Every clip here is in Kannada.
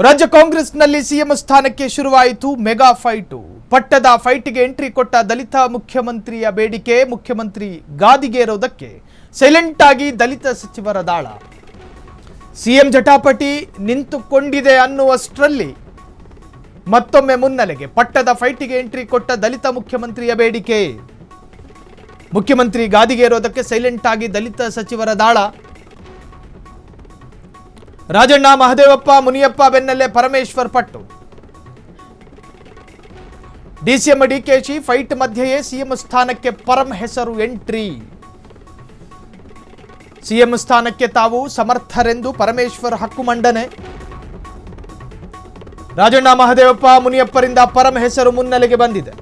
ರಾಜ್ಯ ಕಾಂಗ್ರೆಸ್ನಲ್ಲಿ ಸಿಎಂ ಸ್ಥಾನಕ್ಕೆ ಶುರುವಾಯಿತು ಮೆಗಾ ಫೈಟು. ಪಟ್ಟದ ಫೈಟ್ಗೆ ಎಂಟ್ರಿ ಕೊಟ್ಟ ದಲಿತ ಮುಖ್ಯಮಂತ್ರಿಯ ಬೇಡಿಕೆ ಮುಖ್ಯಮಂತ್ರಿ ಗಾದಿಗೇರೋದಕ್ಕೆ ಸೈಲೆಂಟ್ ಆಗಿ ದಲಿತ ಸಚಿವರ ದಾಳ. ಸಿಎಂ ಜಟಾಪಟಿ ನಿಂತುಕೊಂಡಿದೆ ಅನ್ನುವಷ್ಟರಲ್ಲಿ ಮತ್ತೊಮ್ಮೆ ಮುನ್ನೆಲೆಗೆ ಪಟ್ಟದ ಫೈಟ್ಗೆ ಎಂಟ್ರಿ ಕೊಟ್ಟ ದಲಿತ ಮುಖ್ಯಮಂತ್ರಿಯ ಬೇಡಿಕೆ. ಮುಖ್ಯಮಂತ್ರಿ ಗಾದಿಗೇರೋದಕ್ಕೆ ಸೈಲೆಂಟ್ ಆಗಿ ದಲಿತ ಸಚಿವರ ದಾಳ. ರಾಜಣ್ಣ, ಮಹದೇವಪ್ಪ, ಮುನಿಯಪ್ಪ ಬೆನ್ನಲ್ಲೇ ಪರಮೇಶ್ವರ್ ಪಟ್ಟು. ಡಿಸಿಎಂ ಡಿಕೆಶಿ ಫೈಟ್ ಮಧ್ಯೆಯೇ ಸಿಎಂ ಸ್ಥಾನಕ್ಕೆ ಪರಂ ಹೆಸರು ಎಂಟ್ರಿ. ಸಿಎಂ ಸ್ಥಾನಕ್ಕೆ ತಾವು ಸಮರ್ಥರೆಂದು ಪರಮೇಶ್ವರ್ ಹಕ್ಕು ಮಂಡನೆ. ರಾಜಣ್ಣ, ಮಹದೇವಪ್ಪ, ಮುನಿಯಪ್ಪರಿಂದ ಪರಂ ಹೆಸರು ಮುನ್ನೆಲೆಗೆ ಬಂದಿದೆ.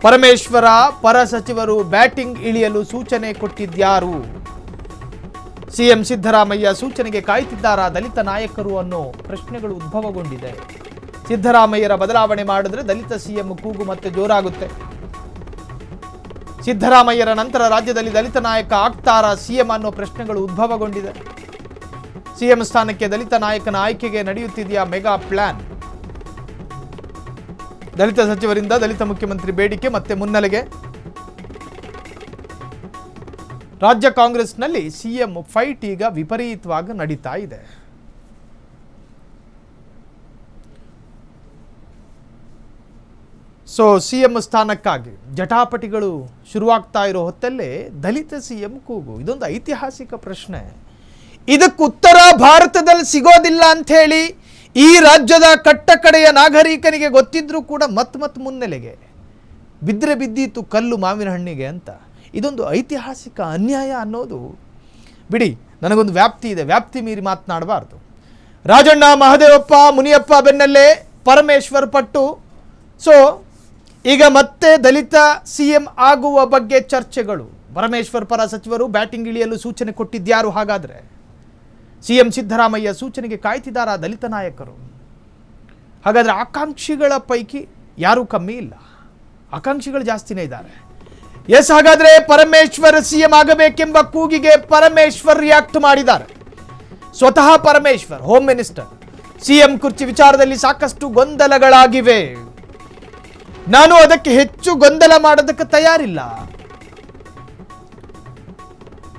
ಪರಮೇಶ್ವರ ಪರ ಸಚಿವರು ಬ್ಯಾಟಿಂಗ್ ಇಳಿಯಲು ಸೂಚನೆ ಕೊಟ್ಟಿದ್ಯಾರು? ಸಿಎಂ ಸಿದ್ದರಾಮಯ್ಯ ಸೂಚನೆಗೆ ಕಾಯ್ತಿದ್ದಾರಾ ದಲಿತ ನಾಯಕರು ಅನ್ನೋ ಪ್ರಶ್ನೆಗಳು ಉದ್ಭವಗೊಂಡಿದೆ. ಸಿದ್ದರಾಮಯ್ಯರ ಬದಲಾವಣೆ ಮಾಡಿದ್ರೆ ದಲಿತ ಸಿಎಂ ಕೂಗು ಮತ್ತೆ ಜೋರಾಗುತ್ತೆ. ಸಿದ್ದರಾಮಯ್ಯರ ನಂತರ ರಾಜ್ಯದಲ್ಲಿ ದಲಿತ ನಾಯಕ ಆಗ್ತಾರಾ ಸಿಎಂ ಅನ್ನೋ ಪ್ರಶ್ನೆಗಳು ಉದ್ಭವಗೊಂಡಿದೆ. ಸಿಎಂ ಸ್ಥಾನಕ್ಕೆ ದಲಿತ ನಾಯಕನ ಆಯ್ಕೆಗೆ ನಡೆಯುತ್ತಿದೆಯಾ ಮೆಗಾ ಪ್ಲಾನ್? ದಲಿತ ಸಚಿವರಿಂದ ದಲಿತ ಮುಖ್ಯಮಂತ್ರಿ ಬೇಡಿಕೆ ಮತ್ತೆ ಮುನ್ನೆಲೆಗೆ. ರಾಜ್ಯ ಕಾಂಗ್ರೆಸ್ನಲ್ಲಿ ಸಿಎಂ ಫೈಟ್ ಈಗ ವಿಪರೀತವಾಗಿ ನಡೀತಾ ಇದೆ. ಸಿಎಂ ಸ್ಥಾನಕ್ಕಾಗಿ ಜಟಾಪಟಿಗಳು ಶುರುವಾಗ್ತಾ ಇರೋ ಹೊತ್ತಲ್ಲೇ ದಲಿತ ಸಿಎಂ ಕೂಗು. ಇದೊಂದು ಐತಿಹಾಸಿಕ ಪ್ರಶ್ನೆ. ಇದಕ್ಕೆ ಉತ್ತರ ಭಾರತದಲ್ಲಿ ಸಿಗೋದಿಲ್ಲ ಅಂತ ಹೇಳಿ ಈ ರಾಜ್ಯದ ಕಟ್ಟಕಡೆಯ ನಾಗರಿಕನಿಗೆ ಗೊತ್ತಿದ್ರೂ ಕೂಡ ಮತ್ ಮುನ್ನೆಲೆಗೆ ಬಿದ್ದರೆ ಬಿದ್ದೀತು ಕಲ್ಲು ಮಾವಿನ ಹಣ್ಣಿಗೆ ಅಂತ. ಇದೊಂದು ಐತಿಹಾಸಿಕ ಅನ್ಯಾಯ ಅನ್ನೋದು ಬಿಡಿ, ನನಗೊಂದು ವ್ಯಾಪ್ತಿ ಇದೆ, ವ್ಯಾಪ್ತಿ ಮೀರಿ ಮಾತನಾಡಬಾರ್ದು. ರಾಜಣ್ಣ, ಮಹದೇವಪ್ಪ, ಮುನಿಯಪ್ಪ ಬೆನ್ನಲ್ಲೇ ಪರಮೇಶ್ವರ್ ಪಟ್ಟು. ಈಗ ಮತ್ತೆ ದಲಿತ ಸಿಎಂ ಆಗುವ ಬಗ್ಗೆ ಚರ್ಚೆಗಳು. ಪರಮೇಶ್ವರ್ ಪರ ಸಚಿವರು ಬ್ಯಾಟಿಂಗ್ ಇಳಿಯಲು ಸೂಚನೆ ಕೊಟ್ಟಿದ್ಯಾರು? ಹಾಗಾದ್ರೆ ಸಿಎಂ ಸಿದ್ದರಾಮಯ್ಯ ಸೂಚನೆಗೆ ಕಾಯ್ತಿದ್ದಾರಾ ದಲಿತ ನಾಯಕರು? ಹಾಗಾದ್ರೆ ಆಕಾಂಕ್ಷಿಗಳ ಪೈಕಿ ಯಾರೂ ಕಮ್ಮಿ ಇಲ್ಲ, ಆಕಾಂಕ್ಷಿಗಳು ಜಾಸ್ತಿನೇ ಇದ್ದಾರೆ. ಎಸ್, ಹಾಗಾದ್ರೆ ಪರಮೇಶ್ವರ್ ಸಿಎಂ ಆಗಬೇಕೆಂಬ ಕೂಗಿಗೆ ಪರಮೇಶ್ವರ್ ರಿಯಾಕ್ಟ್ ಮಾಡಿದ್ದಾರೆ. ಸ್ವತಃ ಪರಮೇಶ್ವರ್, ಹೋಮ್ ಮಿನಿಸ್ಟರ್, ಸಿಎಂ ಕುರ್ಚಿ ವಿಚಾರದಲ್ಲಿ ಸಾಕಷ್ಟು ಗೊಂದಲಗಳಾಗಿವೆ, ನಾನು ಅದಕ್ಕೆ ಹೆಚ್ಚು ಗೊಂದಲ ಮಾಡೋದಕ್ಕೆ ತಯಾರಿಲ್ಲ.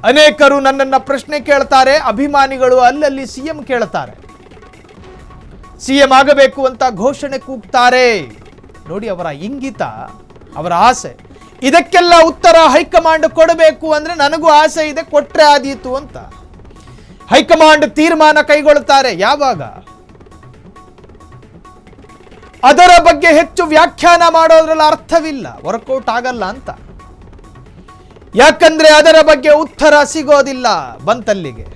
ಅನೇಕರು ನನ್ನನ್ನ ಪ್ರಶ್ನೆ ಕೇಳ್ತಾರೆ, ಅಭಿಮಾನಿಗಳು ಅಲ್ಲಲ್ಲಿ ಸಿಎಂ ಕೇಳ್ತಾರೆ, ಸಿಎಂ ಆಗಬೇಕು ಅಂತ ಘೋಷಣೆ ಕೂಗ್ತಾರೆ. ನೋಡಿ ಅವರ ಇಂಗಿತ, ಅವರ ಆಸೆ. ಇದಕ್ಕೆಲ್ಲ ಉತ್ತರ ಹೈಕಮಾಂಡ್ ಕೊಡಬೇಕು ಅಂದ್ರೆ ನನಗೂ ಆಸೆ ಇದೆ, ಕೊಟ್ರೆ ಆದೀತು ಅಂತ. ಹೈಕಮಾಂಡ್ ತೀರ್ಮಾನ ಕೈಗೊಳ್ಳುತ್ತಾರೆ. ಯಾವಾಗ? ಅದರ ಬಗ್ಗೆ ಹೆಚ್ಚು ವ್ಯಾಖ್ಯಾನ ಮಾಡೋದ್ರಲ್ಲಿ ಅರ್ಥವಿಲ್ಲ, ವರ್ಕೌಟ್ ಆಗಲ್ಲ ಅಂತ. ಯಾಕಂದ್ರೆ ಅದರ ಬಗ್ಗೆ ಉತ್ತರ ಸಿಗೋದಿಲ್ಲ. ಬಂತಲ್ಲಿಗೆ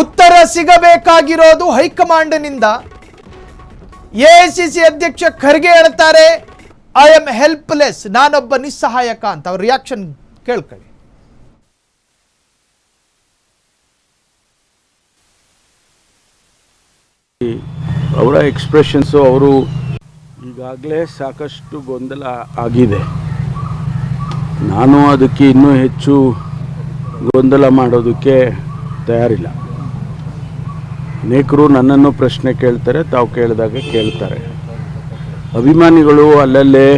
ಉತ್ತರ ಸಿಗಬೇಕಾಗಿರೋದು ಹೈಕಮಾಂಡ್ನಿಂದ. ಎಐಸಿಸಿ ಅಧ್ಯಕ್ಷ ಖರ್ಗೆ ಹೇಳ್ತಾರೆ, ಐ ಆಮ್ ಹೆಲ್ಪ್ಲೆಸ್, ನಾನೊಬ್ಬ ನಿಸ್ಸಹಾಯಕ ಅಂತ. ಅವ್ರ ರಿಯಾಕ್ಷನ್ ಕೇಳ್ಕೊಳ್ಳಿ. ಅವರ ಎಕ್ಸ್ಪ್ರೆಷನ್ಸು, ಅವರು ಈಗಾಗಲೇ ಸಾಕಷ್ಟು ಗೊಂದಲ ಆಗಿದೆ. ನಾನು ಅದಕ್ಕೆ ಇನ್ನೂ ಹೆಚ್ಚು ಗೊಂದಲ ಮಾಡೋದಕ್ಕೆ ತಯಾರಿಲ್ಲ. ಅನೇಕರು ನನ್ನನ್ನು ಪ್ರಶ್ನೆ ಕೇಳ್ತಾರೆ, ತಾವು ಕೇಳಿದಾಗ ಕೇಳ್ತಾರೆ. ಅಭಿಮಾನಿಗಳು ಅಲ್ಲಲ್ಲೇ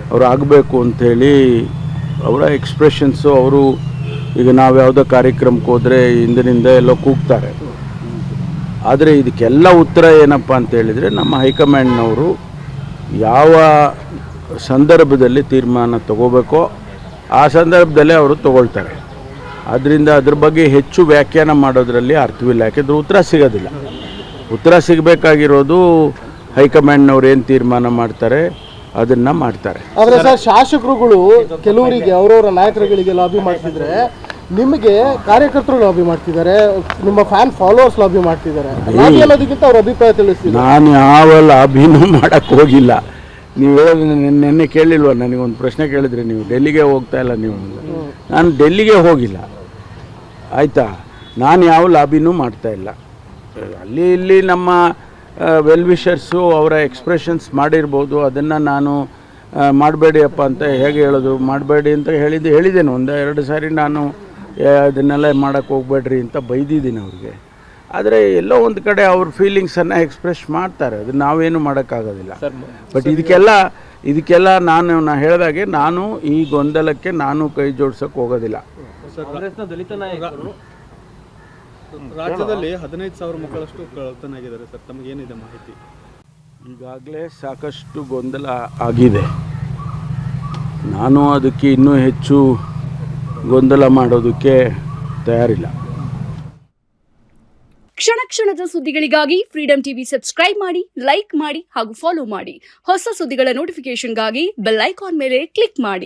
ಅವರು ಆಗಬೇಕು ಅಂಥೇಳಿ ಅವರ ಎಕ್ಸ್ಪ್ರೆಷನ್ಸು, ಅವರು ಈಗ ನಾವು ಯಾವುದೋ ಕಾರ್ಯಕ್ರಮಕ್ಕೆ ಹೋದರೆ ಹಿಂದಿನಿಂದ ಎಲ್ಲೋ ಕೂಗ್ತಾರೆ. ಆದರೆ ಇದಕ್ಕೆಲ್ಲ ಉತ್ತರ ಏನಪ್ಪ ಅಂತ ಹೇಳಿದರೆ, ನಮ್ಮ ಹೈಕಮಾಂಡ್ನವರು ಯಾವ ಸಂದರ್ಭದಲ್ಲಿ ತೀರ್ಮಾನ ತಗೋಬೇಕೋ ಆ ಸಂದರ್ಭದಲ್ಲೇ ಅವರು ತಗೊಳ್ತಾರೆ. ಆದ್ದರಿಂದ ಅದ್ರ ಬಗ್ಗೆ ಹೆಚ್ಚು ವ್ಯಾಖ್ಯಾನ ಮಾಡೋದರಲ್ಲಿ ಅರ್ಥವಿಲ್ಲ. ಯಾಕೆಂದರೆ ಉತ್ತರ ಸಿಗೋದಿಲ್ಲ. ಉತ್ತರ ಸಿಗಬೇಕಾಗಿರೋದು ಹೈಕಮಾಂಡ್ನವ್ರು ಏನು ತೀರ್ಮಾನ ಮಾಡ್ತಾರೆ ಅದನ್ನು ಮಾಡ್ತಾರೆ. ಆದರೆ ಸರ್, ಶಾಸಕರುಗಳು ಕೆಲವರಿಗೆ ಅವರವರ ನಾಯಕರುಗಳಿಗೆ ಲಾಬಿ ಮಾಡ್ತಿದ್ರೆ, ನಿಮಗೆ ಕಾರ್ಯಕರ್ತರು ಲಾಬಿ ಮಾಡ್ತಿದ್ದಾರೆ, ನಿಮ್ಮ ಫ್ಯಾನ್ ಫಾಲೋವರ್ಸ್ ಲಾಬಿ ಮಾಡ್ತಿದ್ದಾರೆ. ಲಾಬಿ ಅನ್ನೋದಕ್ಕಿಂತ ಅವ್ರ ಅಭಿಪ್ರಾಯ ತಿಳಿಸ್ತಿದ್ದಾರೆ. ನಾನು ಯಾವ ಲಾಬಿನೂ ಮಾಡೋಕ್ಕೆ ಹೋಗಿಲ್ಲ. ನೀವು ಹೇಳೋದು ನೆನ್ನೆ ಕೇಳಿಲ್ವ? ನನಗೊಂದು ಪ್ರಶ್ನೆ ಕೇಳಿದ್ರಿ, ನೀವು ಡೆಲ್ಲಿಗೆ ಹೋಗ್ತಾ ಇಲ್ಲ ನೀವು. ನಾನು ಡೆಲ್ಲಿಗೆ ಹೋಗಿಲ್ಲ, ಆಯಿತಾ. ನಾನು ಯಾವ ಲಾಬಿನೂ ಮಾಡ್ತಾ ಇಲ್ಲ. ಅಲ್ಲಿ ಇಲ್ಲಿ ನಮ್ಮ ವೆಲ್ ವಿಷರ್ಸು ಅವರ ಎಕ್ಸ್ಪ್ರೆಷನ್ಸ್ ಮಾಡಿರ್ಬೋದು, ಅದನ್ನು ನಾನು ಮಾಡಬೇಡಿ ಅಪ್ಪ ಅಂತ ಹೇಗೆ ಹೇಳೋದು? ಮಾಡಬೇಡಿ ಅಂತ ಹೇಳಿದ್ದೇನೆ. ಒಂದು ಎರಡು ಸಾರಿ ನಾನು ಅದನ್ನೆಲ್ಲ ಮಾಡೋಕ್ಕೆ ಹೋಗ್ಬೇಡ್ರಿ ಅಂತ ಬೈದಿದ್ದೀನಿ ಅವ್ರಿಗೆ. ಆದರೆ ಎಲ್ಲೋ ಒಂದು ಕಡೆ ಅವ್ರ ಫೀಲಿಂಗ್ಸನ್ನು ಎಕ್ಸ್ಪ್ರೆಸ್ ಮಾಡ್ತಾರೆ, ಅದು ನಾವೇನು ಮಾಡೋಕ್ಕಾಗೋದಿಲ್ಲ. ಬಟ್ ಇದಕ್ಕೆಲ್ಲ ನಾನು ಹೇಳಿದಾಗೆ ನಾನು ಈ ಗೊಂದಲಕ್ಕೆ ನಾನು ಕೈ ಜೋಡ್ಸೋಕ್ಕೆ ಹೋಗೋದಿಲ್ಲ. ಕಾಂಗ್ರೆಸ್ನ ದಲಿತ ನಾಯಕರು ರಾಜ್ಯದಲ್ಲಿ 15,000 ಮಕ್ಕಳಷ್ಟು ಕಳ್ತನಾಗಿದ್ದಾರೆ ಸರ್, ತಮಗೇನಿದೆ ಮಾಹಿತಿ? ಈಗಾಗಲೇ ಸಾಕಷ್ಟು ಗೊಂದಲ ಆಗಿದೆ. ನಾನು ಅದಕ್ಕೆ ಇನ್ನೂ ಹೆಚ್ಚು ಗೊಂದಲ ಮಾಡೋದಕ್ಕೆ ತಯಾರಿಲ್ಲ. ಕ್ಷಣ ಕ್ಷಣದ ಸುದ್ದಿಗಳಿಗಾಗಿ ಫ್ರೀಡಂ ಟಿವಿ ಸಬ್ಸ್ಕ್ರೈಬ್ ಮಾಡಿ, ಲೈಕ್ ಮಾಡಿ ಹಾಗೂ ಫಾಲೋ ಮಾಡಿ. ಹೊಸ ಸುದ್ದಿಗಳ ನೋಟಿಫಿಕೇಶನ್ಗಾಗಿ ಬೆಲ್ ಐಕಾನ್ ಮೇಲೆ ಕ್ಲಿಕ್ ಮಾಡಿ.